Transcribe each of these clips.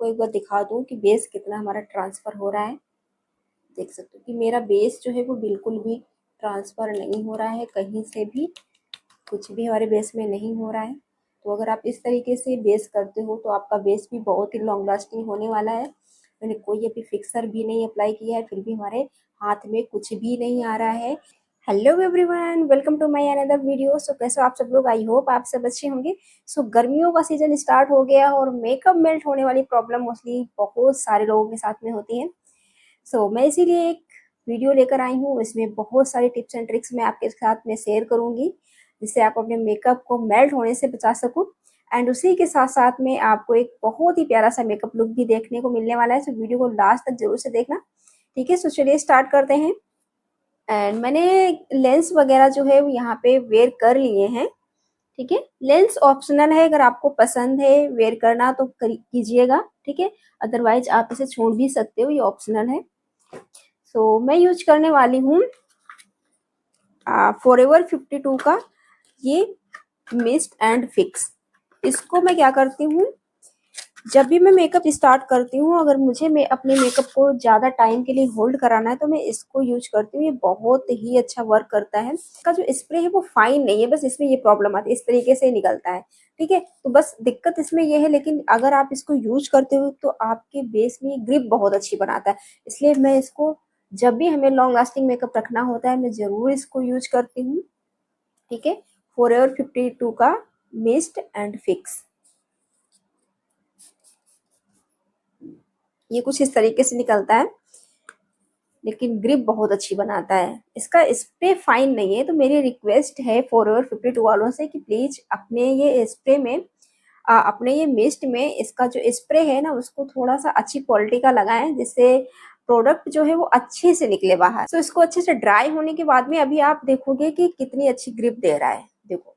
आपको एक बार दिखा दूँ कि बेस कितना हमारा ट्रांसफ़र हो रहा है। देख सकते हो कि मेरा बेस जो है वो बिल्कुल भी ट्रांसफ़र नहीं हो रहा है, कहीं से भी कुछ भी हमारे बेस में नहीं हो रहा है। तो अगर आप इस तरीके से बेस करते हो तो आपका बेस भी बहुत ही लॉन्ग लास्टिंग होने वाला है। मैंने कोई अभी फिक्सर भी नहीं अप्लाई किया है, फिर भी हमारे हाथ में कुछ भी नहीं आ रहा है। Hello everyone, welcome to my another video. So कैसे हो आप सब लोग? आई होप आप सब अच्छे होंगे। सो गर्मियों का सीजन स्टार्ट हो गया और मेकअप मेल्ट होने वाली प्रॉब्लम मोस्टली बहुत सारे लोगों के साथ में होती है। सो मैं इसीलिए एक वीडियो लेकर आई हूँ। इसमें बहुत सारे टिप्स एंड ट्रिक्स मैं आपके साथ में शेयर करूँगी, जिससे आप अपने मेकअप को मेल्ट होने से बचा सकूँ। एंड उसी के साथ साथ में आपको एक बहुत ही प्यारा सा मेकअप लुक भी देखने को मिलने वाला है। सो वीडियो को लास्ट तक जरूर से देखना, ठीक है। सो चलिए स्टार्ट करते हैं। एंड मैंने लेंस वगैरह जो है वो यहाँ पे वेयर कर लिए हैं, ठीक है। लेंस ऑप्शनल है, अगर आपको पसंद है वेयर करना तो कीजिएगा, ठीक है। अदरवाइज आप इसे छोड़ भी सकते हो, ये ऑप्शनल है। सो मैं यूज करने वाली हूँ फॉरएवर 52 का ये मिस्ट एंड फिक्स। इसको मैं क्या करती हूँ, जब भी मैं मेकअप स्टार्ट करती हूँ, अगर मुझे मैं अपने मेकअप को ज़्यादा टाइम के लिए होल्ड कराना है तो मैं इसको यूज करती हूँ। ये बहुत ही अच्छा वर्क करता है। इसका जो स्प्रे है वो फाइन नहीं है, बस इसमें ये प्रॉब्लम आती है, इस तरीके से निकलता है, ठीक है। तो बस दिक्कत इसमें ये है, लेकिन अगर आप इसको यूज करते हो तो आपके बेस में ग्रिप बहुत अच्छी बनाता है। इसलिए मैं इसको जब भी हमें लॉन्ग लास्टिंग मेकअप रखना होता है मैं ज़रूर इसको यूज करती हूँ, ठीक है। फॉरएवर 52 का मिस्ट एंड फिक्स। ये कुछ इस तरीके से निकलता है, लेकिन ग्रिप बहुत अच्छी बनाता है। इसका स्प्रे फाइन नहीं है, तो मेरी रिक्वेस्ट है फॉरएवर 52 वालों से कि प्लीज अपने ये स्प्रे में अपने ये मिस्ट में इसका जो स्प्रे है ना उसको थोड़ा सा अच्छी क्वालिटी का लगाएं, जिससे प्रोडक्ट जो है वो अच्छे से निकले बाहर। तो इसको अच्छे से ड्राई होने के बाद में अभी आप देखोगे कि कितनी अच्छी ग्रिप दे रहा है। देखो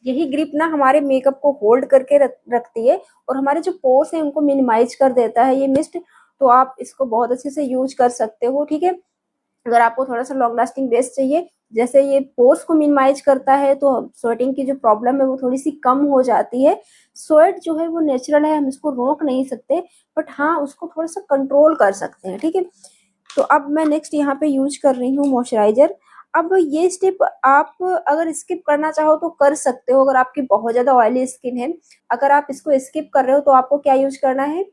यही ग्रिप ना हमारे मेकअप को होल्ड करके रखती है और हमारे जो पोर्स हैं उनको मिनिमाइज कर देता है ये मिस्ट। तो आप इसको बहुत अच्छे से यूज कर सकते हो, ठीक है। अगर आपको थोड़ा सा लॉन्ग लास्टिंग बेस चाहिए, जैसे ये पोर्स को मिनिमाइज करता है तो स्वेटिंग की जो प्रॉब्लम है वो थोड़ी सी कम हो जाती है। स्वेट जो है वो नेचुरल है, हम इसको रोक नहीं सकते, बट हाँ उसको थोड़ा सा कंट्रोल कर सकते हैं, ठीक है। तो अब मैं नेक्स्ट यहाँ पे यूज कर रही हूँ मॉइस्चराइजर। अब ये स्टेप आप अगर स्किप करना चाहो तो कर सकते हो, अगर आपकी बहुत ज्यादा ऑयली स्किन है। अगर आप इसको स्किप कर रहे हो तो आपको क्या यूज करना है,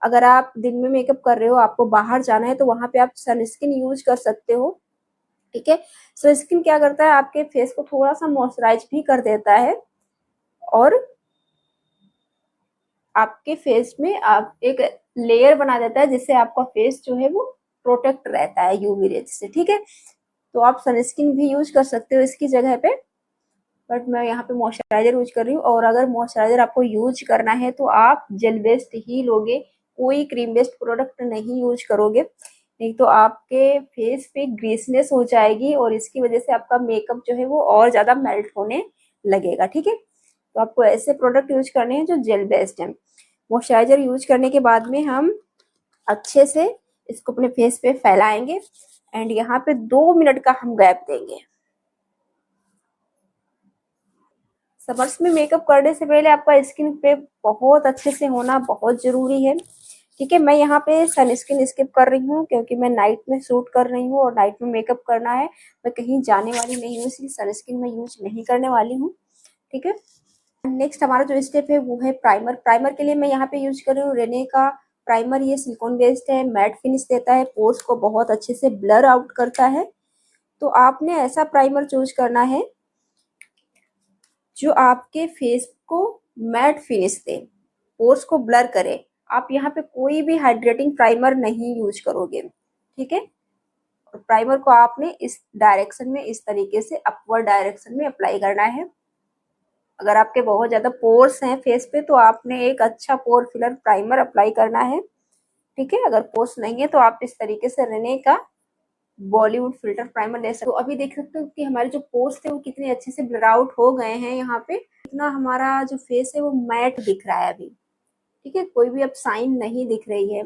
अगर आप दिन में मेकअप कर रहे हो, आपको बाहर जाना है, तो वहां पे आप सनस्क्रीन यूज कर सकते हो, ठीक है। सनस्क्रीन क्या करता है, आपके फेस को थोड़ा सा मॉइस्चराइज भी कर देता है और आपके फेस में आप एक लेयर बना देता है, जिससे आपका फेस जो है वो प्रोटेक्ट रहता है यूवी रेज से, ठीक है। तो आप सनस्क्रीन भी यूज कर सकते हो इसकी जगह पे, बट मैं यहाँ पे मॉइस्चराइजर यूज कर रही हूँ। और अगर मॉइस्चराइजर आपको यूज करना है तो आप जेल बेस्ड ही लोगे, कोई क्रीम बेस्ड प्रोडक्ट नहीं यूज करोगे, नहीं तो आपके फेस पे ग्रीसनेस हो जाएगी और इसकी वजह से आपका मेकअप जो है वो और ज्यादा मेल्ट होने लगेगा, ठीक है। तो आपको ऐसे प्रोडक्ट यूज करने हैं जो जेल बेस्ड है। मॉइस्चराइजर यूज करने के बाद में हम अच्छे से इसको अपने फेस पे फैलाएंगे एंड यहाँ पे 2 मिनट का हम गैप देंगे। समर्स में मेकअप करने से पहले आपका स्किन पे बहुत अच्छे से होना बहुत जरूरी है, ठीक है। मैं यहाँ पे सनस्क्रीन स्किप कर रही हूँ क्योंकि मैं नाइट में शूट कर रही हूँ और नाइट में मेकअप करना है, मैं कहीं जाने वाली नहीं हूँ, इसलिए सनस्क्रीन मैं यूज नहीं करने वाली हूँ, ठीक है। नेक्स्ट हमारा जो स्टेप है वो है प्राइमर। प्राइमर के लिए मैं यहाँ पे यूज कर रही हूँ रेने का प्राइमर। ये सिलिकॉन बेस्ड है, मैट फिनिश देता है, पोर्स को बहुत अच्छे से ब्लर आउट करता है। तो आपने ऐसा प्राइमर चूज करना है जो आपके फेस को मैट फिनिश दे, पोर्स को ब्लर करे। आप यहाँ पे कोई भी हाइड्रेटिंग प्राइमर नहीं यूज करोगे, ठीक है। और प्राइमर को आपने इस डायरेक्शन में, इस तरीके से अपवर्ड डायरेक्शन में अप्लाई करना है। अगर आपके बहुत ज्यादा पोर्स हैं फेस पे तो आपने एक अच्छा पोर फिलर प्राइमर अप्लाई करना है, ठीक है। अगर पोर्स नहीं है तो आप इस तरीके से रेने का बॉलीवुड फिल्टर प्राइमर ले सकते हो। अभी देख सकते हो कि हमारे जो पोर्स थे वो कितने अच्छे से ब्लर आउट हो गए हैं। यहाँ पे इतना हमारा जो फेस है वो मैट दिख रहा है अभी, ठीक है। कोई भी अब साइन नहीं दिख रही है,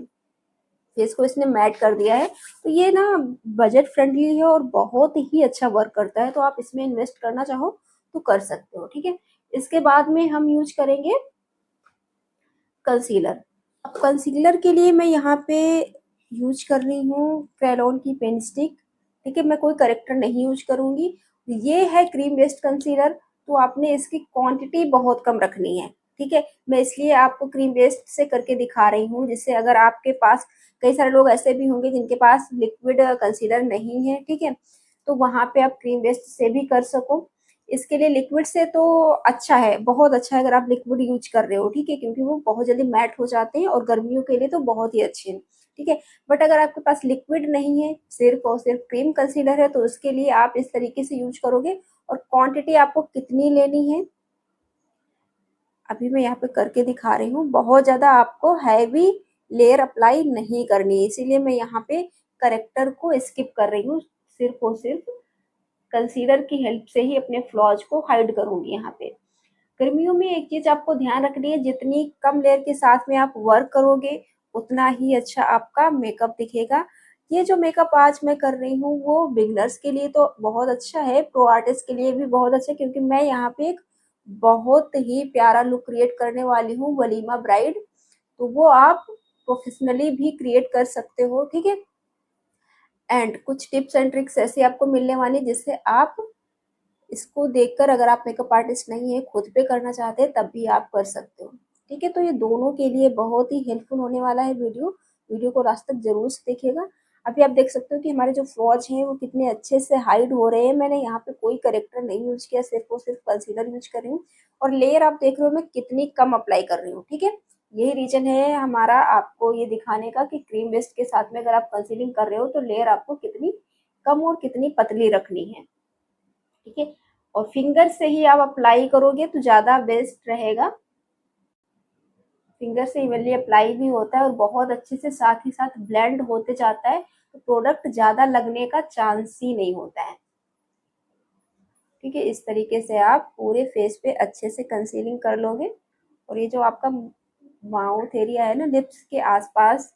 फेस को इसने मैट कर दिया है। तो ये ना बजट फ्रेंडली है और बहुत ही अच्छा वर्क करता है, तो आप इसमें इन्वेस्ट करना चाहो तो कर सकते हो, ठीक है। इसके बाद में हम यूज करेंगे कंसीलर। अब कंसीलर के लिए मैं यहाँ पे यूज कर रही हूँ क्रेलॉन की पेन स्टिक। ठीक है, मैं कोई करेक्टर नहीं यूज करूँगी। ये है क्रीम बेस्ड कंसीलर, तो आपने इसकी क्वांटिटी बहुत कम रखनी है। ठीक है, मैं इसलिए आपको क्रीम बेस्ड से करके दिखा रही हूँ, जिससे अगर आपके पास, कई सारे लोग ऐसे भी होंगे जिनके पास लिक्विड कंसीलर नहीं है, ठीक है, तो वहाँ पे आप क्रीम बेस्ड से भी कर सको। इसके लिए लिक्विड से तो अच्छा है, बहुत अच्छा है अगर आप लिक्विड यूज कर रहे हो, ठीक है, क्योंकि वो बहुत जल्दी मैट हो जाते हैं और गर्मियों के लिए तो बहुत ही अच्छे हैं। ठीक है, बट अगर आपके पास लिक्विड नहीं है, सिर्फ और सिर्फ क्रीम कंसीलर है, तो उसके लिए आप इस तरीके से यूज करोगे। और क्वांटिटी आपको कितनी लेनी है अभी मैं यहाँ पे करके दिखा रही हूँ। बहुत ज़्यादा आपको हैवी लेयर अप्लाई नहीं करनी है, इसीलिए मैं यहाँ पे करेक्टर को स्किप कर रही हूँ। सिर्फ और सिर्फ कंसीलर की हेल्प से ही अपने फ्लॉज को हाइड करूंगी यहाँ पे। गर्मियों में एक चीज आपको ध्यान रखनी है, जितनी कम लेयर के साथ में आप वर्क करोगे उतना ही अच्छा आपका मेकअप दिखेगा। ये जो मेकअप आज मैं कर रही हूँ वो बिगनर्स के लिए तो बहुत अच्छा है, प्रो आर्टिस्ट के लिए भी बहुत अच्छा है, क्योंकि मैं यहाँ पे एक बहुत ही प्यारा लुक क्रिएट करने वाली हूँ, वलीमा ब्राइड। तो वो आप प्रोफेशनली भी क्रिएट कर सकते हो। ठीक है, एंड कुछ टिप्स एंड ट्रिक्स ऐसे आपको मिलने वाली जिससे आप इसको देखकर, अगर आप मेकअप आर्टिस्ट नहीं है, खुद पे करना चाहते हैं, तब भी आप कर सकते हो। ठीक है, तो ये दोनों के लिए बहुत ही हेल्पफुल होने वाला है वीडियो। वीडियो को लास्ट तक जरूर से देखिएगा। अभी आप देख सकते हो कि हमारे जो फ्लॉज हैं वो कितने अच्छे से हाइड हो रहे हैं। मैंने यहाँ पे कोई करेक्टर नहीं यूज किया, सिर्फ और सिर्फ कंसीलर यूज कर रही हूँ। और लेयर आप देख रहे हो मैं कितनी कम अप्लाई कर रही हूँ। ठीक है, यही रीजन है हमारा आपको ये दिखाने का कि क्रीम बेस्ड के साथ में अगर आप कंसीलिंग कर रहे हो तो लेयर आपको कितनी कम और कितनी पतली रखनी है। ठीक है, और फिंगर से ही आप अप्लाई करोगे तो ज़्यादा बेस्ट रहेगा। फिंगर से इवनली अप्लाई भी होता है और बहुत अच्छे से साथ ही साथ ब्लेंड होते जाता है, तो प्रोडक्ट ज़्यादा लगने का चांस ही नहीं होता है। ठीक है, इस तरीके से आप पूरे फेस पे अच्छे से कंसीलिंग कर लोगे। और ये जो आपका माउथ एरिया है ना, लिप्स के आसपास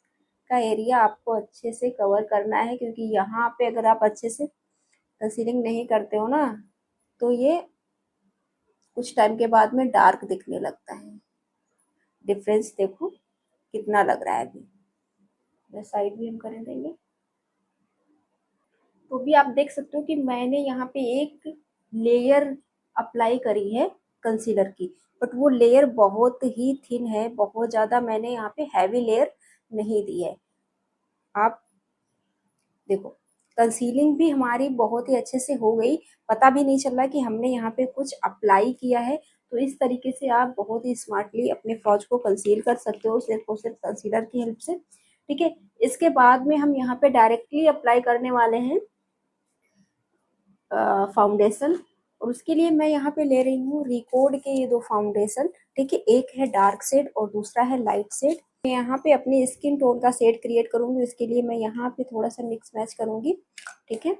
का एरिया आपको अच्छे से कवर करना है, क्योंकि यहाँ पे अगर आप अच्छे से कंसीलिंग नहीं करते हो ना, तो ये कुछ टाइम के बाद में डार्क दिखने लगता है। डिफरेंस देखो कितना लग रहा है। अभी साइड भी हम करें देंगे तो भी आप देख सकते हो कि मैंने यहाँ पे एक लेयर अप्लाई करी है कंसीलर की, बट वो लेयर बहुत ही थिन है, बहुत ज़्यादा मैंने यहाँ पे हैवी लेयर नहीं दी है। आप देखो कंसीलिंग भी हमारी बहुत ही अच्छे से हो गई, पता भी नहीं चल रहा कि हमने यहाँ पे कुछ अप्लाई किया है। तो इस तरीके से आप बहुत ही स्मार्टली अपने फ्लॉज को कंसील कर सकते हो, सिर्फ और सिर्फ कंसीलर की हेल्प से। ठीक है, इसके बाद में हम यहाँ पे डायरेक्टली अप्लाई करने वाले हैं फाउंडेशन। और उसके लिए मैं यहाँ पे ले रही हूँ रिकोड के ये दो फाउंडेशन। ठीक है, एक है डार्क शेड और दूसरा है लाइट शेड। मैं यहाँ पे अपनी स्किन टोन का शेड क्रिएट करूंगी, इसके लिए मैं यहाँ पे थोड़ा सा मिक्स मैच करूंगी। ठीक है,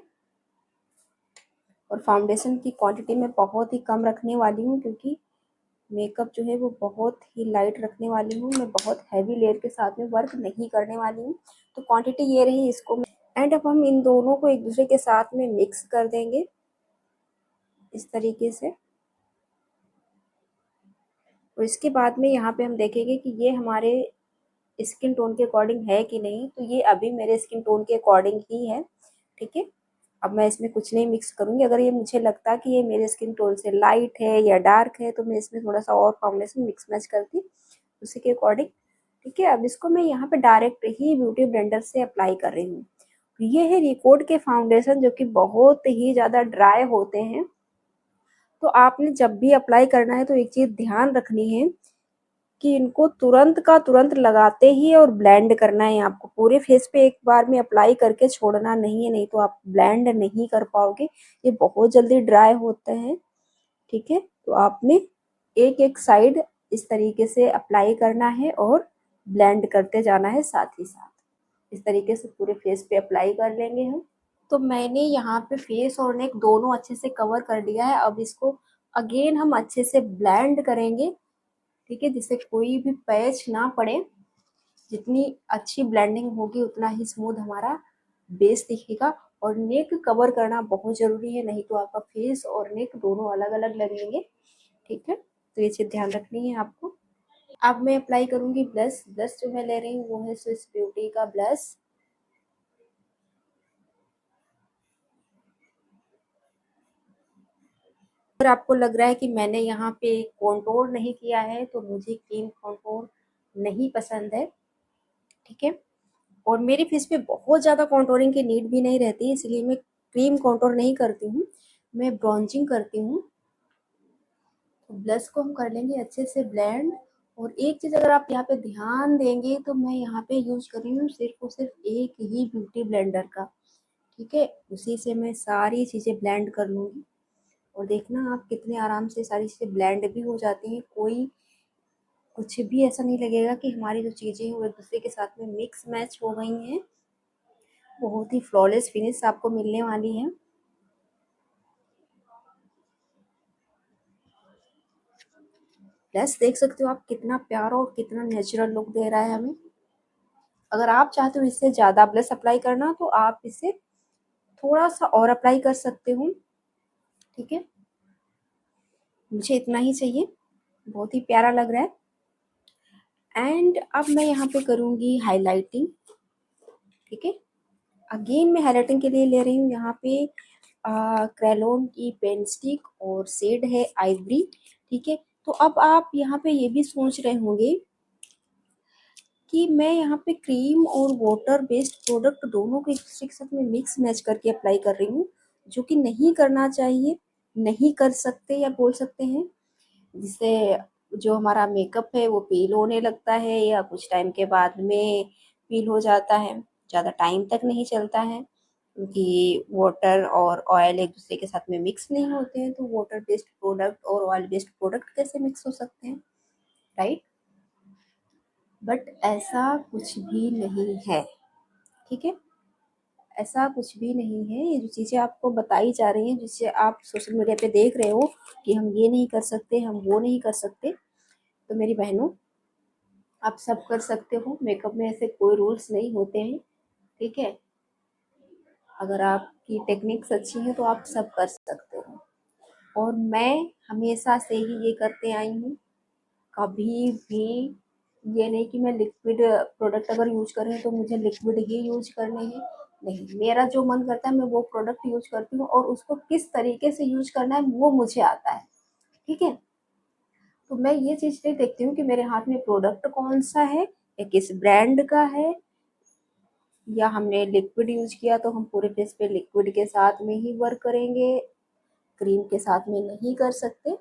और फाउंडेशन की क्वांटिटी मैं बहुत ही कम रखने वाली हूँ, क्योंकि मेकअप जो है वो बहुत ही लाइट रखने वाली हूँ। मैं बहुत हैवी लेयर के साथ में वर्क नहीं करने वाली हूँ, तो क्वांटिटी ये रही इसको। एंड अब हम इन दोनों को एक दूसरे के साथ में मिक्स कर देंगे इस तरीके से। और इसके बाद में यहाँ पे हम देखेंगे कि ये हमारे स्किन टोन के अकॉर्डिंग है कि नहीं। तो ये अभी मेरे स्किन टोन के अकॉर्डिंग ही है। ठीक है, अब मैं इसमें कुछ नहीं मिक्स करूँगी। अगर ये मुझे लगता है कि ये मेरे स्किन टोन से लाइट है या डार्क है, तो मैं इसमें थोड़ा सा और फाउंडेशन मिक्स मैच करती उसी के अकॉर्डिंग। ठीक है, अब इसको मैं यहाँ पे डायरेक्ट ही ब्यूटी ब्लेंडर से अप्लाई कर रही हूँ। ये है रिकोड के फाउंडेशन, जो कि बहुत ही ज़्यादा ड्राई होते हैं। तो आपने जब भी अप्लाई करना है तो एक चीज़ ध्यान रखनी है कि इनको तुरंत का तुरंत लगाते ही और ब्लेंड करना है। आपको पूरे फेस पे एक बार में अप्लाई करके छोड़ना नहीं है, नहीं तो आप ब्लेंड नहीं कर पाओगे, ये बहुत जल्दी ड्राई होते हैं। ठीक है, तो आपने एक एक साइड इस तरीके से अप्लाई करना है और ब्लेंड करते जाना है साथ ही साथ। इस तरीके से पूरे फेस पे अप्लाई कर लेंगे हम। तो मैंने यहाँ पे फेस और नेक दोनों अच्छे से कवर कर दिया है। अब इसको अगेन हम अच्छे से ब्लेंड करेंगे। ठीक है, जिससे कोई भी पैच ना पड़े। जितनी अच्छी ब्लेंडिंग होगी उतना ही स्मूथ हमारा बेस दिखेगा। और नेक कवर करना बहुत ज़रूरी है, नहीं तो आपका फेस और नेक दोनों अलग अलग लगेंगे। ठीक है, तो ये चीज़ ध्यान रखनी है आपको। अब मैं अप्लाई करूंगी ब्लश। ब्लश जो मैं ले रही हूँ वो है स्विस ब्यूटी का ब्लश। अगर आपको लग रहा है कि मैंने यहाँ पे कॉन्टोर नहीं किया है तो मुझे क्रीम कॉन्टोर नहीं पसंद है, ठीक है। और मेरे फेस पे बहुत ज़्यादा कॉन्टोरिंग की नीड भी नहीं रहती, इसलिए मैं क्रीम कॉन्टोर नहीं करती हूँ, मैं ब्रॉन्जिंग करती हूँ। तो ब्लश को हम कर लेंगे अच्छे से ब्लेंड। और एक चीज़ अगर आप यहाँ पे ध्यान देंगे तो मैं यहाँ पे यूज कर रही हूँ सिर्फ और सिर्फ एक ही ब्यूटी ब्लेंडर का, ठीक है। उसी से मैं सारी चीज़ें ब्लेंड कर लूँगी और देखना आप कितने आराम से सारी चीज़ें ब्लेंड भी हो जाती हैं। कोई कुछ भी ऐसा नहीं लगेगा कि हमारी जो चीज़ें हैं वो एक दूसरे के साथ में मिक्स मैच हो गई हैं। बहुत ही फ्लॉलेस फिनिश आपको मिलने वाली है। प्लस देख सकते हो आप कितना प्यारा और कितना नेचुरल लुक दे रहा है हमें। अगर आप चाहते हो इससे ज़्यादा ब्लश अप्लाई करना तो आप इसे थोड़ा सा और अप्लाई कर सकते हो, ठीक है। मुझे इतना ही चाहिए, बहुत ही प्यारा लग रहा है। एंड अब मैं यहाँ पे करूँगी हाईलाइटिंग, ठीक है। अगेन मैं हाईलाइटिंग के लिए ले रही हूँ यहाँ पे क्रेलोन की पेन स्टिक और शेड है आइवरी, ठीक है। तो अब आप यहाँ पे ये भी सोच रहे होंगे कि मैं यहाँ पे क्रीम और वाटर बेस्ड प्रोडक्ट दोनों को एक दूसरे के साथ में मिक्स मैच करके अप्लाई कर रही हूँ, जो कि नहीं करना चाहिए, नहीं कर सकते या बोल सकते हैं। जिससे जो हमारा मेकअप है वो पील होने लगता है या कुछ टाइम के बाद में पील हो जाता है, ज़्यादा टाइम तक नहीं चलता है, क्योंकि वाटर और ऑयल एक दूसरे के साथ में मिक्स नहीं होते हैं। तो वाटर बेस्ड प्रोडक्ट और ऑयल बेस्ड प्रोडक्ट कैसे मिक्स हो सकते हैं, राइट। बट ऐसा कुछ भी नहीं है, ठीक है। ऐसा कुछ भी नहीं है। ये जो चीज़ें आपको बताई जा रही हैं, जिससे आप सोशल मीडिया पे देख रहे हो कि हम ये नहीं कर सकते, हम वो नहीं कर सकते, तो मेरी बहनों आप सब कर सकते हो। मेकअप में ऐसे कोई रूल्स नहीं होते हैं, ठीक है। अगर आपकी टेक्निक्स अच्छी है तो आप सब कर सकते हो। और मैं हमेशा से ही ये करते आई हूँ, कभी भी ये नहीं कि मैं लिक्विड प्रोडक्ट अगर यूज कर रही हूँ तो मुझे लिक्विड ही यूज करने हैं। नहीं, मेरा जो मन करता है मैं वो प्रोडक्ट यूज करती हूँ और उसको किस तरीके से यूज करना है वो मुझे आता है, ठीक है। तो मैं ये चीज़ नहीं देखती हूँ कि मेरे हाथ में प्रोडक्ट कौन सा है या किस ब्रांड का है, या हमने लिक्विड यूज किया तो हम पूरे फेस पे लिक्विड के साथ में ही वर्क करेंगे, क्रीम के साथ में नहीं कर सकते।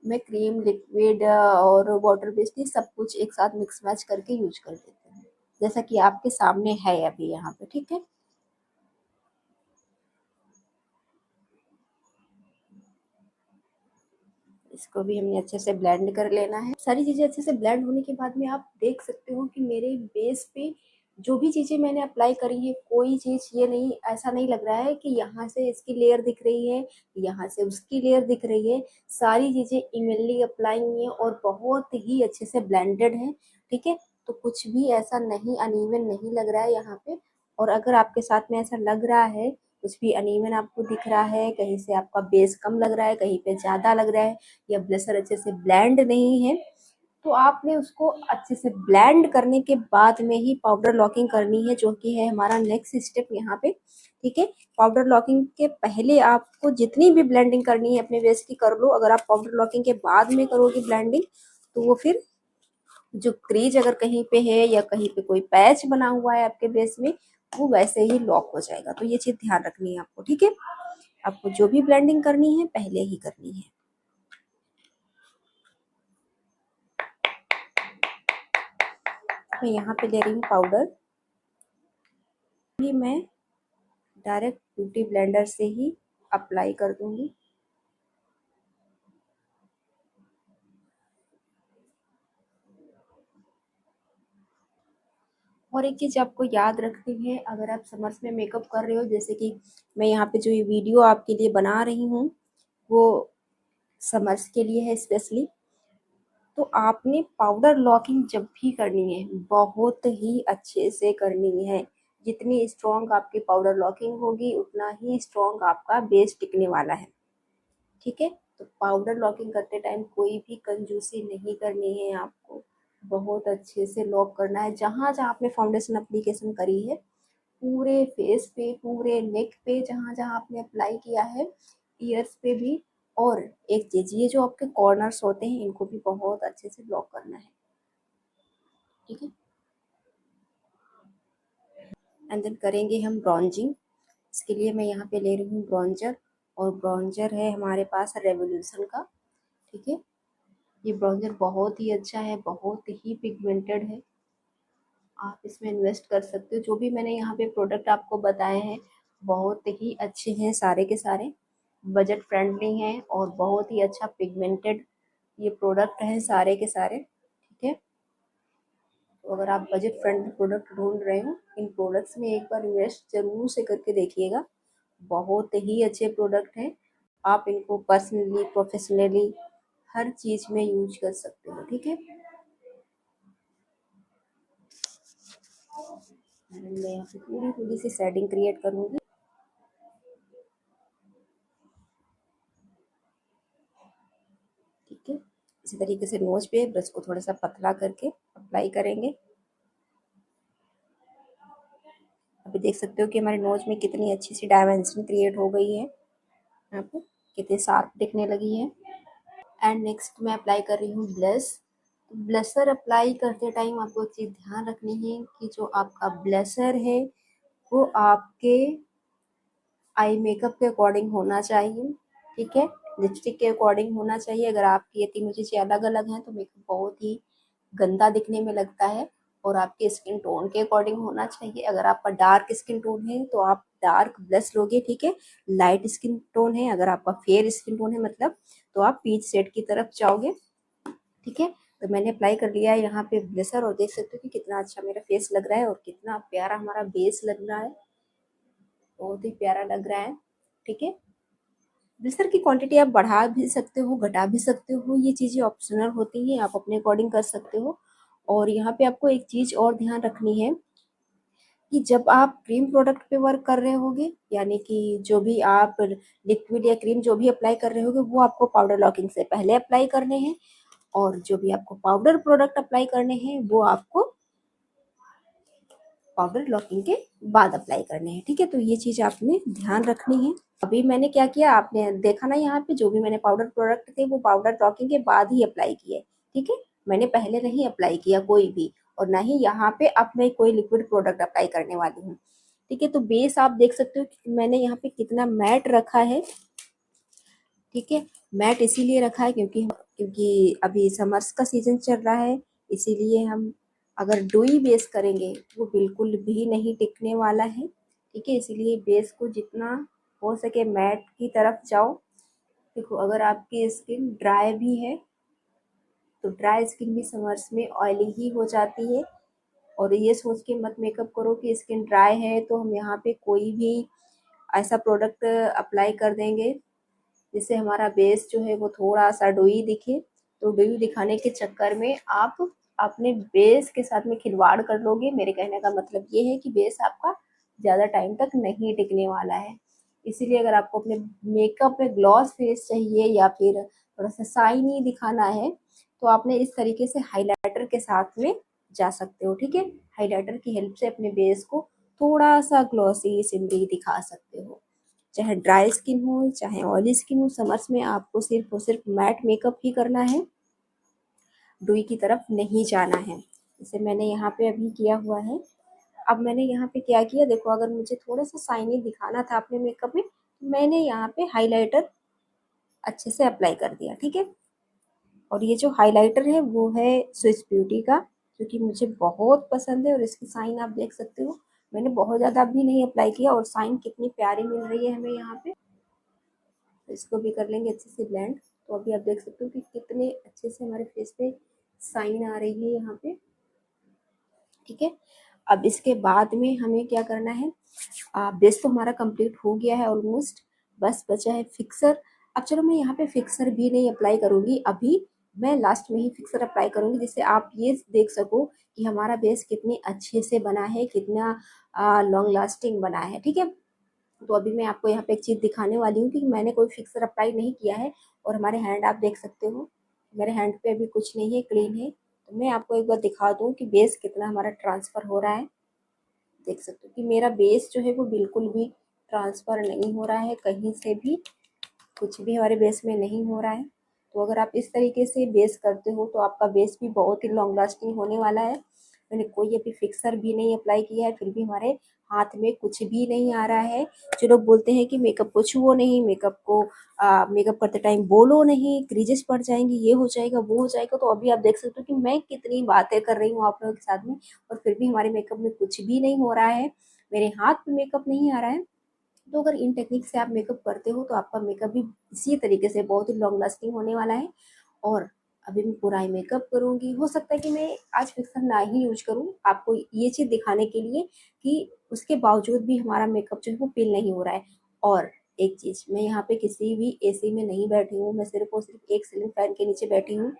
मैं क्रीम लिक्विड और वाटर बेस्ड ही सब कुछ एक साथ मिक्स मैच करके यूज कर देती हूँ, जैसा कि आपके सामने है अभी यहाँ पे, ठीक है। इसको भी हमने अच्छे से ब्लेंड कर लेना है। सारी चीज़ें अच्छे से ब्लेंड होने के बाद में आप देख सकते हो कि मेरे बेस पे जो भी चीज़ें मैंने अप्लाई करी है, कोई चीज़ ये नहीं, ऐसा नहीं लग रहा है कि यहाँ से इसकी लेयर दिख रही है, यहाँ से उसकी लेयर दिख रही है। सारी चीज़ें इवनली अप्लाई हुई हैं और बहुत ही अच्छे से ब्लेंडेड है, ठीक है। तो कुछ भी ऐसा नहीं अनइवन नहीं लग रहा है यहाँ पे। और अगर आपके साथ में ऐसा लग रहा है, कुछ भी अनइवन आपको दिख रहा है, कहीं से आपका बेस कम लग रहा है, कहीं पे ज़्यादा लग रहा है, या ब्लेसर अच्छे से ब्लेंड नहीं है, तो आपने उसको अच्छे से ब्लेंड करने के बाद में ही पाउडर लॉकिंग करनी है, जो कि है हमारा नेक्स्ट स्टेप यहाँ पे, ठीक है। पाउडर लॉकिंग के पहले आपको जितनी भी ब्लेंडिंग करनी है अपने बेस की कर लो। अगर आप पाउडर लॉकिंग के बाद में करोगे ब्लेंडिंग तो वो फिर जो क्रीज अगर कहीं पे है या कहीं पे कोई पैच बना हुआ है आपके बेस में, वो वैसे ही लॉक हो जाएगा। तो ये चीज ध्यान रखनी है आपको, ठीक है। आपको जो भी ब्लेंडिंग करनी है पहले ही करनी है। मैं यहाँ पे ले रही हूँ पाउडर, भी मैं डायरेक्ट ब्यूटी ब्लेंडर से ही अप्लाई कर दूंगी। और एक चीज़ आपको याद रखनी है, अगर आप समर्स में मेकअप कर रहे हो, जैसे कि मैं यहाँ पे जो ये वीडियो आपके लिए बना रही हूँ वो समर्स के लिए है स्पेशली, तो आपने पाउडर लॉकिंग जब भी करनी है बहुत ही अच्छे से करनी है। जितनी स्ट्रॉन्ग आपकी पाउडर लॉकिंग होगी उतना ही स्ट्रॉन्ग आपका बेस टिकने वाला है, ठीक है। तो पाउडर लॉकिंग करते टाइम कोई भी कंजूसी नहीं करनी है आपको, बहुत अच्छे से लॉक करना है। जहाँ जहाँ आपने फाउंडेशन अप्लीकेशन करी है, पूरे फेस पे, पूरे नेक पे, जहाँ जहाँ आपने अप्लाई किया है, ईयर्स पे भी। और एक चीज, ये जो आपके कॉर्नर्स होते हैं इनको भी बहुत अच्छे से ब्लॉक करना है, ठीक है। एंड देन करेंगे हम ब्रॉन्जिंग। इसके लिए मैं यहाँ पे ले रही हूँ ब्रॉन्जर, और ब्रॉन्जर है हमारे पास रेवोल्यूशन का, ठीक है। ये ब्रॉन्जर बहुत ही अच्छा है, बहुत ही पिगमेंटेड है, आप इसमें इन्वेस्ट कर सकते हो। जो भी मैंने यहाँ पे प्रोडक्ट आपको बताए हैं बहुत ही अच्छे हैं, सारे के सारे बजट फ्रेंडली हैं और बहुत ही अच्छा पिगमेंटेड ये प्रोडक्ट हैं सारे के सारे, ठीक है। तो अगर आप बजट फ्रेंडली प्रोडक्ट ढूंढ रहे हो, इन प्रोडक्ट्स में एक बार इन्वेस्ट जरूर से करके देखिएगा, बहुत ही अच्छे प्रोडक्ट हैं। आप इनको पर्सनली, प्रोफेशनली, हर चीज़ में यूज कर सकते हो, ठीक है। मैं यहाँ पे पूरी पूरी सी शेडिंग क्रिएट करूँगी, ठीक है। इसी तरीके से नोज पे ब्रश को थोड़ा सा पतला करके अप्लाई करेंगे। अभी देख सकते हो कि हमारे नोज में कितनी अच्छी सी डायमेंशन क्रिएट हो गई है, यहाँ पे कितनी शार्प दिखने लगी है। एंड नेक्स्ट मैं अप्लाई कर रही हूँ ब्लश। ब्लशर अप्लाई करते टाइम आपको एक चीज़ ध्यान रखनी है कि जो आपका ब्लशर है वो आपके आई मेकअप के अकॉर्डिंग होना चाहिए, ठीक है। लिपस्टिक के अकॉर्डिंग होना चाहिए। अगर आपकी ये तीनों चीज़ें अलग अलग हैं तो मेकअप बहुत ही गंदा दिखने में लगता है। और आपके स्किन टोन के अकॉर्डिंग होना चाहिए। अगर आपका डार्क स्किन टोन है तो आप डार्क ब्लश लोगे, ठीक है। लाइट स्किन टोन है, अगर आपका फेयर स्किन टोन है मतलब, तो आप पीच शेड की तरफ जाओगे, ठीक है। तो मैंने अप्लाई कर लिया है यहाँ पे ब्लशर, और देख सकते हो कि कितना अच्छा मेरा फेस लग रहा है और कितना प्यारा हमारा बेस लग रहा है, बहुत ही प्यारा लग रहा है, ठीक है। ब्लशर की क्वांटिटी आप बढ़ा भी सकते हो, घटा भी सकते हो, ये चीज़ें ऑप्शनल होती हैं, आप अपने अकॉर्डिंग कर सकते हो। और यहाँ पे आपको एक चीज़ और ध्यान रखनी है कि जब आप क्रीम प्रोडक्ट पे वर्क कर रहे होगे, यानी कि जो भी आप लिक्विड या क्रीम जो भी अप्लाई कर रहे होगे वो आपको पाउडर लॉकिंग से पहले अप्लाई करने हैं, और जो भी आपको पाउडर प्रोडक्ट अप्लाई करने हैं वो आपको पाउडर लॉकिंग के बाद अप्लाई करने हैं, ठीक है। तो ये चीज़ आपने ध्यान रखनी है। अभी मैंने क्या किया, आपने देखा ना, यहाँ पे जो भी मैंने पाउडर प्रोडक्ट थे वो पाउडर लॉकिंग के बाद ही अप्लाई किए, ठीक है। मैंने पहले नहीं अप्लाई किया कोई भी, और ना ही यहाँ पे अब मैं कोई लिक्विड प्रोडक्ट अप्लाई करने वाली हूँ, ठीक है। तो बेस आप देख सकते हो कि मैंने यहाँ पे कितना मैट रखा है, ठीक है। मैट इसीलिए रखा है क्योंकि अभी समर्स का सीजन चल रहा है, इसीलिए हम अगर डोई बेस करेंगे वो बिल्कुल भी नहीं टिकने वाला है, ठीक है। इसीलिए बेस को जितना हो सके मैट की तरफ जाओ। देखो, अगर आपकी स्किन ड्राई भी है तो ड्राई स्किन भी समर्स में ऑयली ही हो जाती है, और ये सोच के मत मेकअप करो कि स्किन ड्राई है तो हम यहाँ पे कोई भी ऐसा प्रोडक्ट अप्लाई कर देंगे जिससे हमारा बेस जो है वो थोड़ा सा डोई दिखे। तो डोई दिखाने के चक्कर में आप अपने बेस के साथ में खिलवाड़ कर लोगे। मेरे कहने का मतलब ये है कि बेस आपका ज़्यादा टाइम तक नहीं टिकने वाला है। इसीलिए अगर आपको अपने मेकअप में ग्लॉस फेस चाहिए या फिर थोड़ा सा शाइनी दिखाना है तो आपने इस तरीके से हाइलाइटर के साथ में जा सकते हो, ठीक है। हाइलाइटर की हेल्प से अपने बेस को थोड़ा सा ग्लॉसी सिल्की दिखा सकते हो। चाहे ड्राई स्किन हो चाहे ऑयली स्किन हो, समर्स में आपको सिर्फ और सिर्फ मैट मेकअप ही करना है, डुई की तरफ नहीं जाना है। जैसे मैंने यहाँ पे अभी किया हुआ है। अब मैंने यहाँ पे क्या किया, देखो, अगर मुझे थोड़ा सा शाइनी दिखाना था अपने मेकअप में तो मैंने यहाँ पे हाइलाइटर अच्छे से अप्लाई कर दिया, ठीक है। और ये जो हाइलाइटर है वो है स्विस ब्यूटी का, जो कि मुझे बहुत पसंद है, और इसकी साइन आप देख सकते हो। मैंने बहुत ज़्यादा भी नहीं अप्लाई किया और साइन कितनी प्यारी मिल रही है हमें यहाँ पे। तो इसको भी कर लेंगे अच्छे से ब्लेंड। तो अभी आप देख सकते हो कि कितने अच्छे से हमारे फेस पे साइन आ रही है यहाँ पे, ठीक है। अब इसके बाद में हमें क्या करना है, बेस तो हमारा कंप्लीट हो गया है ऑलमोस्ट, बस बचा है फिक्सर। अब चलो, मैं यहाँ पे फिक्सर भी नहीं अप्लाई करूँगी अभी, मैं लास्ट में ही फिक्सर अप्लाई करूँगी जिससे आप ये देख सको कि हमारा बेस कितने अच्छे से बना है, कितना लॉन्ग लास्टिंग बना है, ठीक है। तो अभी मैं आपको यहाँ पे एक चीज़ दिखाने वाली हूँ कि मैंने कोई फिक्सर अप्लाई नहीं किया है और हमारे हैंड आप देख सकते हो, मेरे हैंड पे अभी कुछ नहीं है, क्लीन है। तो मैं आपको एक बार दिखा दूँ कि बेस कितना हमारा ट्रांसफ़र हो रहा है। देख सकते हो कि मेरा बेस जो है वो बिल्कुल भी ट्रांसफ़र नहीं हो रहा है, कहीं से भी कुछ भी हमारे बेस में नहीं हो रहा है। तो अगर आप इस तरीके से बेस करते हो तो आपका बेस भी बहुत ही लॉन्ग लास्टिंग होने वाला है। मैंने कोई अभी फिक्सर भी नहीं अप्लाई किया है, फिर भी हमारे हाथ में कुछ भी नहीं आ रहा है। जो लोग बोलते हैं कि मेकअप को छुओ नहीं, मेकअप को मेकअप करते टाइम बोलो नहीं, क्रीजेस पड़ जाएंगी, ये हो जाएगा, वो हो जाएगा। तो अभी आप देख सकते हो कि मैं कितनी बातें कर रही हूँ आप लोगों के साथ में, और फिर भी हमारे मेकअप में कुछ भी नहीं हो रहा है, मेरे हाथ पे मेकअप नहीं आ रहा है। तो अगर इन टेक्निक से आप मेकअप करते हो तो आपका मेकअप भी इसी तरीके से बहुत ही लॉन्ग लास्टिंग होने वाला है। और अभी मैं पूरा ही मेकअप करूँगी, हो सकता है कि मैं आज फिक्सर ना ही यूज करूँ, आपको ये चीज़ दिखाने के लिए कि उसके बावजूद भी हमारा मेकअप जो है वो पील नहीं हो रहा है। और एक चीज़, मैं यहाँ पे किसी भी एसी में नहीं बैठी हूँ, मैं सिर्फ और सिर्फ एक सीलिंग फैन के नीचे बैठी हूँ,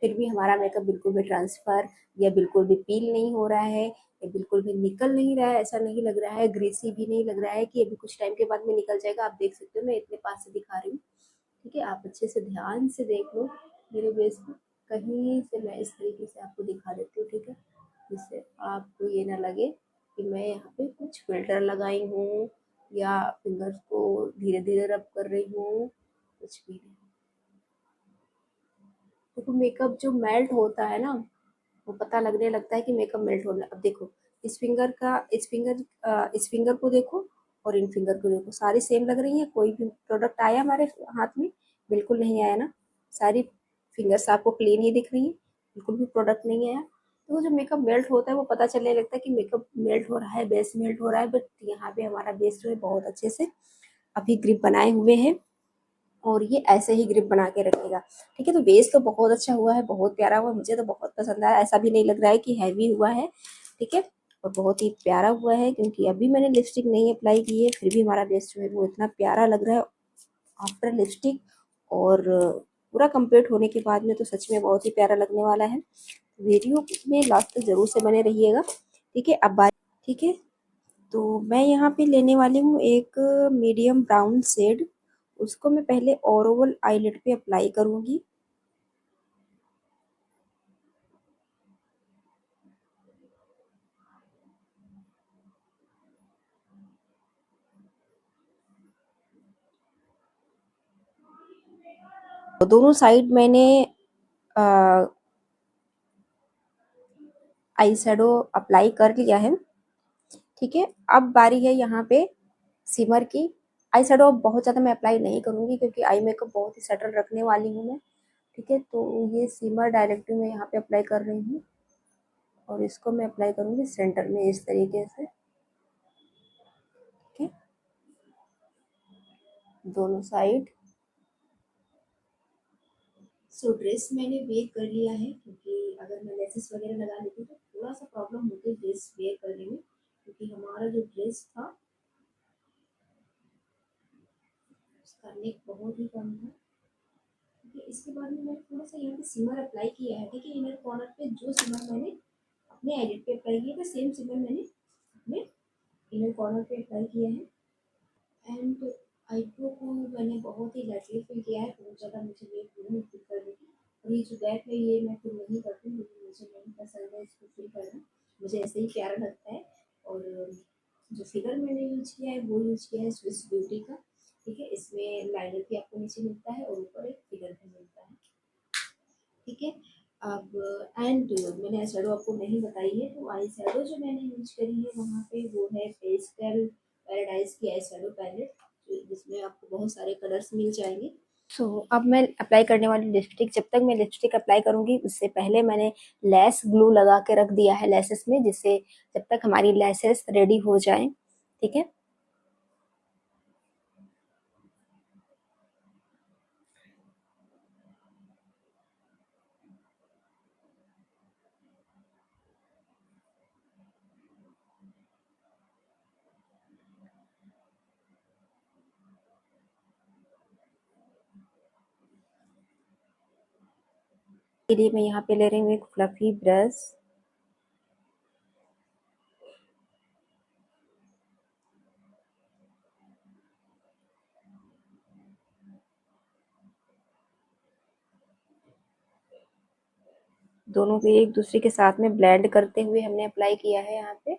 फिर भी हमारा मेकअप बिल्कुल भी ट्रांसफ़र या बिल्कुल भी पील नहीं हो रहा है, ये बिल्कुल भी निकल नहीं रहा है, ऐसा नहीं लग रहा है, ग्रीसी भी नहीं लग रहा है कि अभी कुछ टाइम के बाद में निकल जाएगा। आप देख सकते हो मैं इतने पास से दिखा रही हूँ, ठीक है। आप अच्छे से ध्यान से देख लो मेरे बेस को, कहीं से मैं इस तरीके से आपको दिखा देती हूँ, ठीक है, जिससे आपको ये ना लगे कि मैं यहाँ पे कुछ फिल्टर लगाई हूँ या फिंगर्स को धीरे धीरे रब कर रही हूँ, कुछ भी नहीं। देखो मेकअप जो मेल्ट होता है ना, वो पता लगने लगता है कि मेकअप मेल्ट होना। अब देखो इस फिंगर को देखो और इन फिंगर को देखो, सारी सेम लग रही है। कोई भी प्रोडक्ट आया हमारे हाथ में? बिल्कुल नहीं आया ना। सारी फिंगर्स आपको क्लीन ही दिख रही है, बिल्कुल भी प्रोडक्ट नहीं आया। तो वो जो मेकअप मेल्ट होता है वो पता चलने लगता है कि मेकअप मेल्ट हो रहा है, बेस मेल्ट हो रहा है। बट यहाँ पे हमारा बेस जो है बहुत अच्छे से अभी ग्रिप बनाए हुए हैं, और ये ऐसे ही ग्रिप बना के रखेगा, ठीक है। तो बेस तो बहुत अच्छा हुआ है, बहुत प्यारा हुआ, मुझे तो बहुत पसंद आया। ऐसा भी नहीं लग रहा है कि हैवी हुआ है, ठीक है, और बहुत ही प्यारा हुआ है। क्योंकि अभी मैंने लिपस्टिक नहीं अप्लाई की है, फिर भी हमारा बेस जो है वो इतना प्यारा लग रहा है आफ्टर लिपस्टिक। और पूरा कंप्लीट होने के बाद में तो सच में बहुत ही प्यारा लगने वाला है। वीडियो में लास्ट तक जरूर से बने रहिएगा, ठीक है। अब बात, ठीक है, तो मैं यहाँ पे लेने वाली हूँ एक मीडियम ब्राउन शेड, उसको मैं पहले ओवल आईलिड पे अप्लाई करूँगी। दोनों साइड मैंने आई शेडो अप्लाई कर लिया है, ठीक है। अब बारी है यहाँ पे सिमर की। आई शेडो बहुत ज़्यादा मैं अप्लाई नहीं करूँगी क्योंकि आई मेकअप बहुत ही सटल रखने वाली हूँ मैं, ठीक है। तो ये सिमर डायरेक्टली मैं यहाँ पे अप्लाई कर रही हूँ, और इसको मैं अप्लाई करूँगी सेंटर में इस तरीके से, ठीक है, दोनों साइड। सो ड्रेस मैंने वेयर कर लिया है, क्योंकि अगर मैं लेसेस वगैरह लगा लेती तो थोड़ा सा प्रॉब्लम होती ड्रेस वेयर करने में, क्योंकि हमारा जो ड्रेस था उसका नेक बहुत ही कम था, ठीक है। इसके बाद में मैंने थोड़ा सा यहाँ पे सिमर अप्लाई किया है, ठीक है। इनर कॉर्नर पे जो सिमर मैंने अपने एडिट पे अप्लाई किया था, सेम सिमर मैंने अपने इनर कॉर्नर पे अप्लाई किया है। एंड आईब्रो को मैंने बहुत ही लाइटली फिल किया है, बहुत ज़्यादा मुझे ये नहीं फिल करने की। और ये जो गैप है ये मैं फिल नहीं करती हूँ, क्योंकि मुझे नहीं पसंद है इसको फिल करना, मुझे ऐसे ही प्यारा लगता है। और जो फिगर मैंने यूज किया है वो यूज किया है स्विस ब्यूटी का, ठीक है। इसमें लाइनर भी आपको नीचे मिलता है और ऊपर एक फिगर भी मिलता है, ठीक है। अब एंड मैंने आई शेडो आपको नहीं बताई है, तो आई शेडो जो मैंने यूज करी है वहाँ पे वो है पेस्टल पैराडाइज की आई शेडो पैलेट, जिसमें आपको बहुत सारे कलर्स मिल जाएंगे। सो अब मैं अप्लाई करने वाली लिपस्टिक, जब तक मैं लिपस्टिक अप्लाई करूंगी उससे पहले मैंने लेस ग्लू लगा के रख दिया है लेसेस में, जिससे जब तक हमारी लेसेस रेडी हो जाएं, ठीक है। के लिए मैं यहाँ पे ले रही हूँ एक फ्लफी ब्रश, दोनों को एक दूसरे के साथ में ब्लेंड करते हुए हमने अप्लाई किया है यहाँ पे।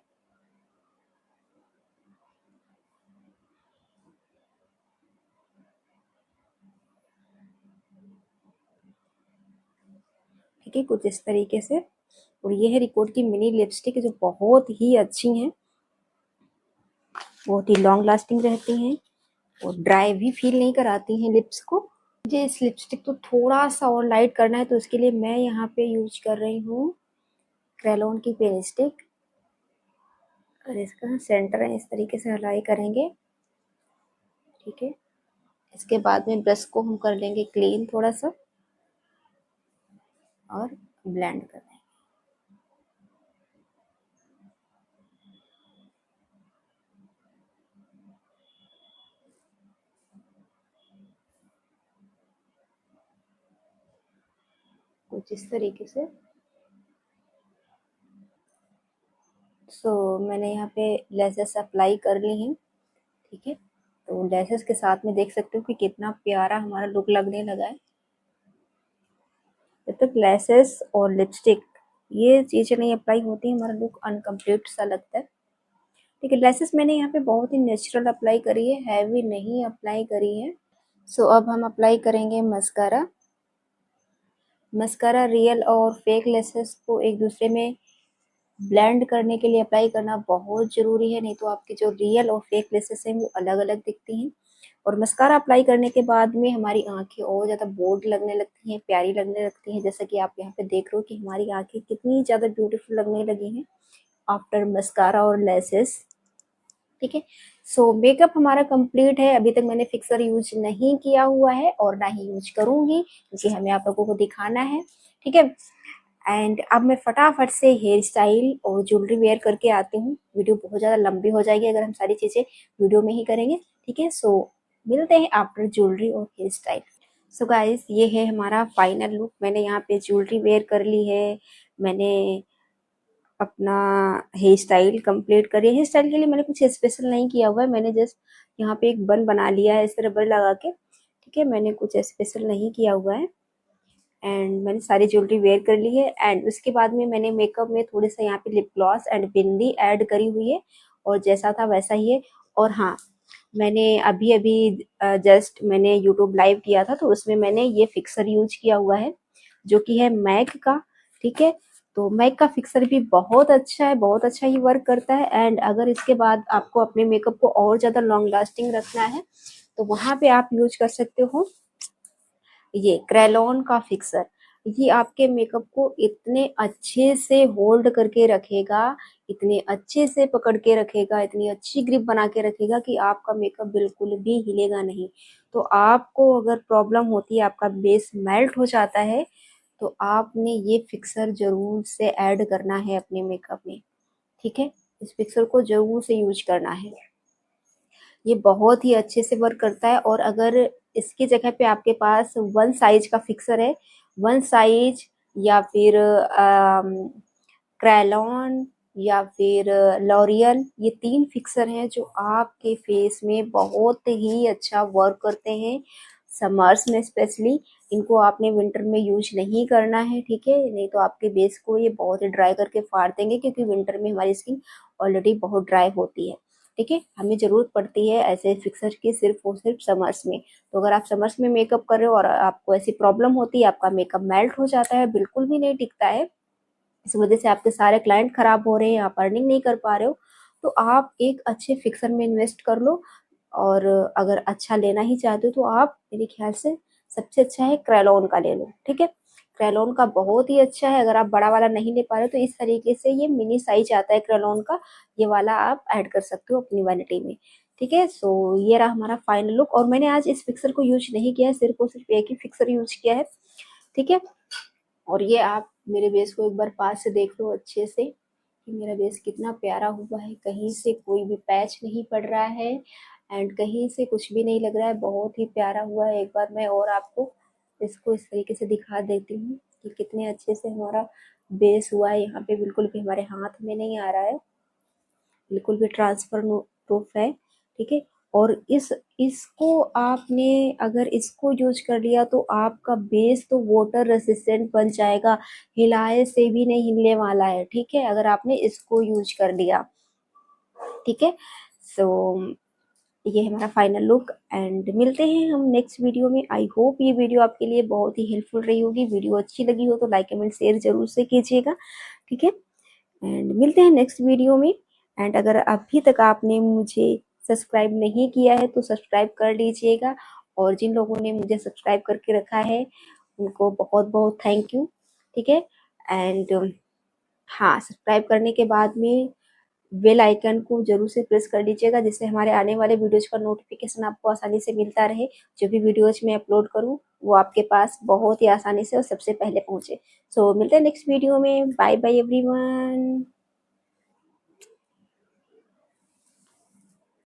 ठीक है, कुछ इस तरीके से। और ये है रिकॉर्ड की मिनी लिपस्टिक जो बहुत ही अच्छी हैं, बहुत ही लॉन्ग लास्टिंग रहती हैं और ड्राई भी फील नहीं कराती हैं लिप्स को। मुझे इस लिपस्टिक को थोड़ा सा और लाइट करना है, तो इसके लिए मैं यहाँ पे यूज कर रही हूँ क्रेलॉन की पेन स्टिक। और इसका सेंटर है, इस तरीके से अप्लाई करेंगे। ठीक है, इसके बाद में ब्रश को हम कर लेंगे क्लीन थोड़ा सा और ब्लेंड कर देंगे। कुछ इस तरीके से। मैंने यहाँ पे लेसेस अप्लाई कर ली हैं। ठीक है, तो लेसेस के साथ में देख सकते हो कि कितना प्यारा हमारा लुक लगने लगा है। जब तक लेसेस और लिपस्टिक ये चीज़ें नहीं अप्लाई होती, हमारा लुक अनकम्प्लीट सा लगता है। ठीक है, लेसेस मैंने यहाँ पे बहुत ही नेचुरल अप्लाई करी है, हैवी नहीं अप्लाई करी है। अब हम अप्लाई करेंगे मस्कारा। मस्कारा रियल और फेक लेसेस को एक दूसरे में ब्लेंड करने के लिए अप्लाई करना बहुत ज़रूरी है, नहीं तो आपकी जो रियल और फेक लेसेस हैं वो अलग अलग दिखती हैं। और मस्कारा अप्लाई करने के बाद में हमारी आंखें और ज़्यादा बोल्ड लगने लगती हैं, प्यारी लगने लगती हैं। जैसा कि आप यहाँ पे देख रहे हो कि हमारी आंखें कितनी ज़्यादा ब्यूटीफुल लगने लगी हैं आफ्टर मस्कारा और लेसेस। ठीक है, मेकअप हमारा कंप्लीट है। अभी तक मैंने फिक्सर यूज नहीं किया हुआ है और ना ही यूज करूंगी, क्योंकि हमें आप लोगों को दिखाना है। ठीक है, एंड अब मैं फटाफट से हेयर स्टाइल और ज्वेलरी वेयर करके आती हूँ। वीडियो बहुत ज़्यादा लंबी हो जाएगी अगर हम सारी चीज़ें वीडियो में ही करेंगे। ठीक है, मिलते हैं आफ्टर ज्वेलरी और हेयर स्टाइल। गाइस, ये है हमारा फाइनल लुक। मैंने यहाँ पे ज्वेलरी वेयर कर ली है, मैंने अपना हेयर स्टाइल कंप्लीट करी है। हेयर स्टाइल के लिए मैंने कुछ स्पेशल नहीं किया हुआ है, मैंने जस्ट यहाँ पे एक बन बना लिया है इस तरह रबर लगा के। ठीक है, मैंने कुछ स्पेशल नहीं किया हुआ है। एंड मैंने सारी ज्वेलरी वेयर कर ली है। एंड उसके बाद में मैंने मेकअप में थोड़े सा यहाँ पे lip gloss and bindi add करी हुई है, और जैसा था वैसा ही है। और हाँ, मैंने अभी अभी जस्ट मैंने यूट्यूब लाइव किया था, तो उसमें मैंने ये फिक्सर यूज किया हुआ है जो कि है मैक का। ठीक है, तो मैक का फिक्सर भी बहुत अच्छा है, बहुत अच्छा ही वर्क करता है। एंड अगर इसके बाद आपको अपने मेकअप को और ज़्यादा लॉन्ग लास्टिंग रखना है, तो वहाँ पे आप यूज कर सकते हो ये क्रेलॉन का फिक्सर। ये आपके मेकअप को इतने अच्छे से होल्ड करके रखेगा, इतने अच्छे से पकड़ के रखेगा, इतनी अच्छी ग्रिप बना के रखेगा कि आपका मेकअप बिल्कुल भी हिलेगा नहीं। तो आपको अगर प्रॉब्लम होती है, आपका बेस मेल्ट हो जाता है, तो आपने ये फिक्सर जरूर से ऐड करना है अपने मेकअप में। ठीक है, इस फिक्सर को जरूर से यूज करना है, ये बहुत ही अच्छे से वर्क करता है। और अगर इसकी जगह पे आपके पास वन साइज का फिक्सर है, वन साइज या फिर क्रैलॉन या फिर लॉरियल, ये तीन फिक्सर हैं जो आपके फेस में बहुत ही अच्छा वर्क करते हैं, समर्स में स्पेशली। इनको आपने विंटर में यूज नहीं करना है। ठीक है, नहीं तो आपके बेस को ये बहुत ही ड्राई करके फाड़ देंगे, क्योंकि विंटर में हमारी स्किन ऑलरेडी बहुत ड्राई होती है। ठीक है, हमें ज़रूरत पड़ती है ऐसे फिक्सर की सिर्फ और सिर्फ समर्स में। तो अगर आप समर्स में मेकअप कर रहे हो और आपको ऐसी प्रॉब्लम होती है, आपका मेकअप मेल्ट हो जाता है, बिल्कुल भी नहीं टिकता है, इस वजह से आपके सारे क्लाइंट खराब हो रहे हैं, आप अर्निंग नहीं कर पा रहे हो, तो आप एक अच्छे फिक्सर में इन्वेस्ट कर लो। और अगर अच्छा लेना ही चाहते हो, तो आप मेरे ख्याल से सबसे अच्छा है क्रेलॉन का ले लो। ठीक है, क्रेलॉन का बहुत ही अच्छा है। अगर आप बड़ा वाला नहीं ले पा रहे हो, तो इस तरीके से ये मिनी साइज आता है क्रेलॉन का, ये वाला आप ऐड कर सकते हो अपनी वैनिटी में। ठीक है, ये रहा हमारा फाइनल लुक। और मैंने आज इस फिक्सर को यूज नहीं किया है, सिर्फ और सिर्फ एक ही फिक्सर यूज किया है। ठीक है, और ये आप मेरे बेस को एक बार पास से देख लो अच्छे से कि मेरा बेस कितना प्यारा हुआ है, कहीं से कोई भी पैच नहीं पड़ रहा है एंड कहीं से कुछ भी नहीं लग रहा है, बहुत ही प्यारा हुआ है। एक बार मैं और आपको इसको इस तरीके से दिखा देती हूँ कि कितने अच्छे से हमारा बेस हुआ है। यहाँ पे बिल्कुल भी हमारे हाथ में नहीं आ रहा है, बिल्कुल भी ट्रांसफर प्रूफ है। ठीक है, और इसको आपने अगर इसको यूज कर लिया तो आपका बेस तो वाटर रेसिस्टेंट बन जाएगा, हिलाए से भी नहीं हिलने वाला है। ठीक है, अगर आपने इसको यूज कर लिया। ठीक है, सो ये हमारा फाइनल लुक एंड मिलते हैं हम नेक्स्ट वीडियो में। आई होप ये वीडियो आपके लिए बहुत ही हेल्पफुल रही होगी। वीडियो अच्छी लगी हो तो लाइक कमेंट शेयर जरूर से कीजिएगा। ठीक है, एंड मिलते हैं नेक्स्ट वीडियो में। एंड अगर अभी तक आपने मुझे सब्सक्राइब नहीं किया है तो सब्सक्राइब कर लीजिएगा, और जिन लोगों ने मुझे सब्सक्राइब करके रखा है उनको बहुत बहुत थैंक यू। ठीक है, एंड हाँ, सब्सक्राइब करने के बाद में बेल आइकन को जरूर से प्रेस कर लीजिएगा, जिससे हमारे आने वाले वीडियोज का नोटिफिकेशन आपको आसानी से मिलता रहे। जो भी वीडियोज मैं अपलोड करूँ वो आपके पास बहुत ही आसानी से और सबसे पहले पहुंचे। सो मिलते हैं नेक्स्ट वीडियो में। Bye bye everyone.